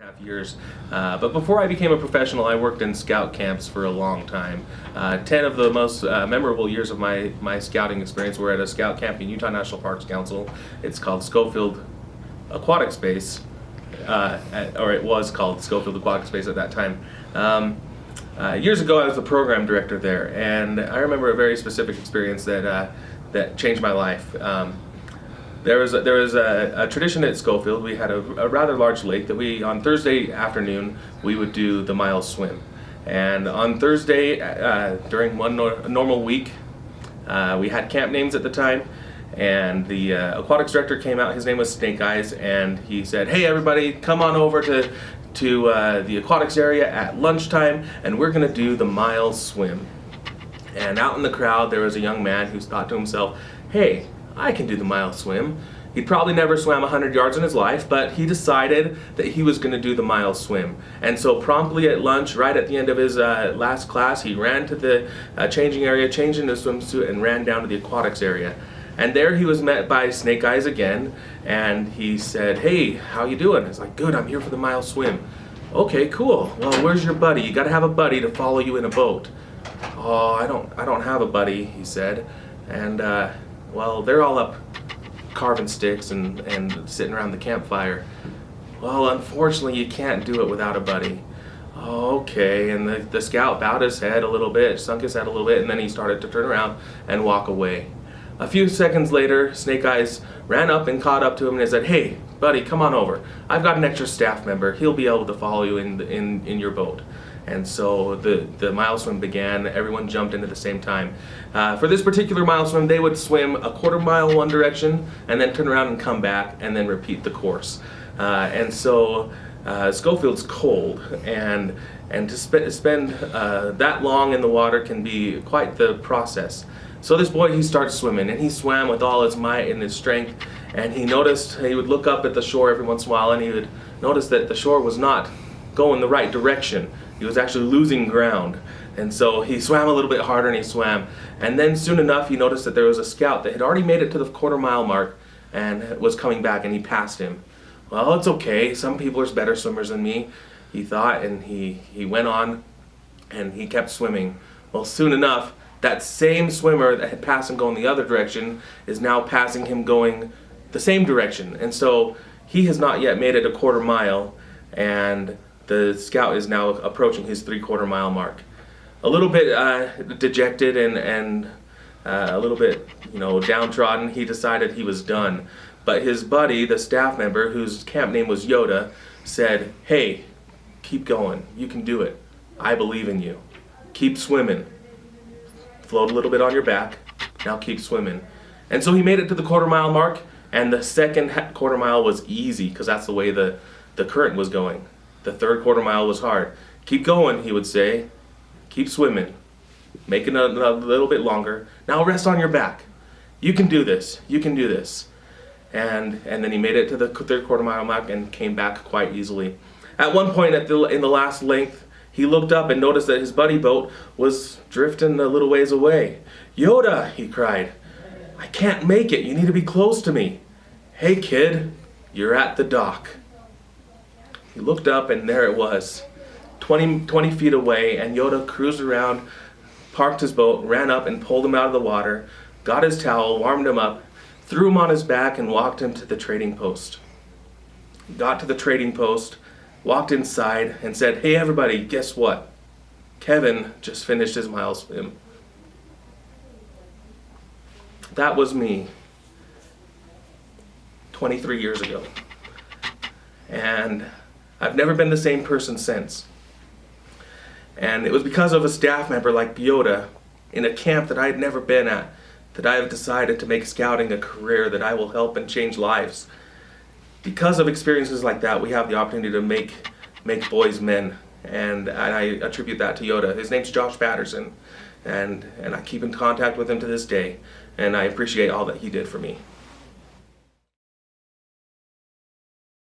2.5 years. But before I became a professional, I worked in scout camps for a long time. 10 of the most memorable years of my scouting experience were at a scout camp in Utah National Parks Council. It's called Schofield Aquatic Space, or it was called Schofield Aquatic Space at that time. Years ago, I was the program director there, and I remember a very specific experience that changed my life. There was a tradition at Schofield. We had a rather large lake that on Thursday afternoon, we would do the mile swim. And on Thursday, during one normal week, we had camp names at the time, and the aquatics director came out. His name was Snake Eyes, and he said, "Hey everybody, come on over to the aquatics area at lunchtime, and we're gonna do the mile swim." And out in the crowd, there was a young man who thought to himself, "Hey, I can do the mile swim." He'd probably never swam 100 yards in his life, but he decided that he was going to do the mile swim. And so promptly at lunch, right at the end of his last class, he ran to the changing area, changed into a swimsuit, and ran down to the aquatics area. And there he was met by Snake Eyes again, and he said, "Hey, how you doing?" He's like, "Good, I'm here for the mile swim." "Okay, cool. Well, where's your buddy? You got to have a buddy to follow you in a boat." "Oh, I don't have a buddy," he said. And well, they're all up carving sticks and sitting around the campfire. "Well, unfortunately, you can't do it without a buddy." "Oh, okay." And the scout bowed his head a little bit, sunk his head a little bit, and then he started to turn around and walk away. A few seconds later, Snake Eyes ran up and caught up to him and said, "Hey, buddy, come on over. I've got an extra staff member. He'll be able to follow you in your boat." And so the mile swim began. Everyone jumped in at the same time. For this particular mile swim, they would swim a quarter mile one direction and then turn around and come back and then repeat the course. And so Schofield's cold, and to spend that long in the water can be quite the process. So this boy, he starts swimming, and he swam with all his might and his strength, and he would look up at the shore every once in a while, and he would notice that the shore was not going the right direction. He was actually losing ground. And so he swam a little bit harder, and he swam. And then soon enough, he noticed that there was a scout that had already made it to the quarter mile mark and was coming back, and he passed him. "Well, it's okay. Some people are better swimmers than me," he thought, and he went on and he kept swimming. Well, soon enough, that same swimmer that had passed him going the other direction is now passing him going the same direction. And so he has not yet made it a quarter mile, and the scout is now approaching his 3/4 mile mark. A little bit dejected and a little bit, downtrodden, he decided he was done. But his buddy, the staff member, whose camp name was Yoda, said, "Hey, keep going. You can do it. I believe in you. Keep swimming. Float a little bit on your back. Now keep swimming." And so he made it to the quarter mile mark, and the second quarter mile was easy because that's the way the current was going. The third quarter mile was hard. "Keep going," he would say. "Keep swimming. Make it a little bit longer. Now rest on your back. You can do this. You can do this." And then he made it to the third quarter mile mark and came back quite easily. At one point in the last length, he looked up and noticed that his buddy boat was drifting a little ways away. "Yoda," he cried, "I can't make it. You need to be close to me." "Hey kid, you're at the dock." He looked up, and there it was, 20 feet away, and Yoda cruised around, parked his boat, ran up and pulled him out of the water, got his towel, warmed him up, threw him on his back, and walked him to the trading post. He got to the trading post, walked inside, and said, "Hey everybody, guess what? Kevin just finished his mile swim." That was me 23 years ago. And I've never been the same person since. And it was because of a staff member like Yoda in a camp that I had never been at that I have decided to make scouting a career that I will help and change lives. Because of experiences like that, we have the opportunity to make boys men. And I attribute that to Yoda. His name's Josh Patterson. And I keep in contact with him to this day. And I appreciate all that he did for me.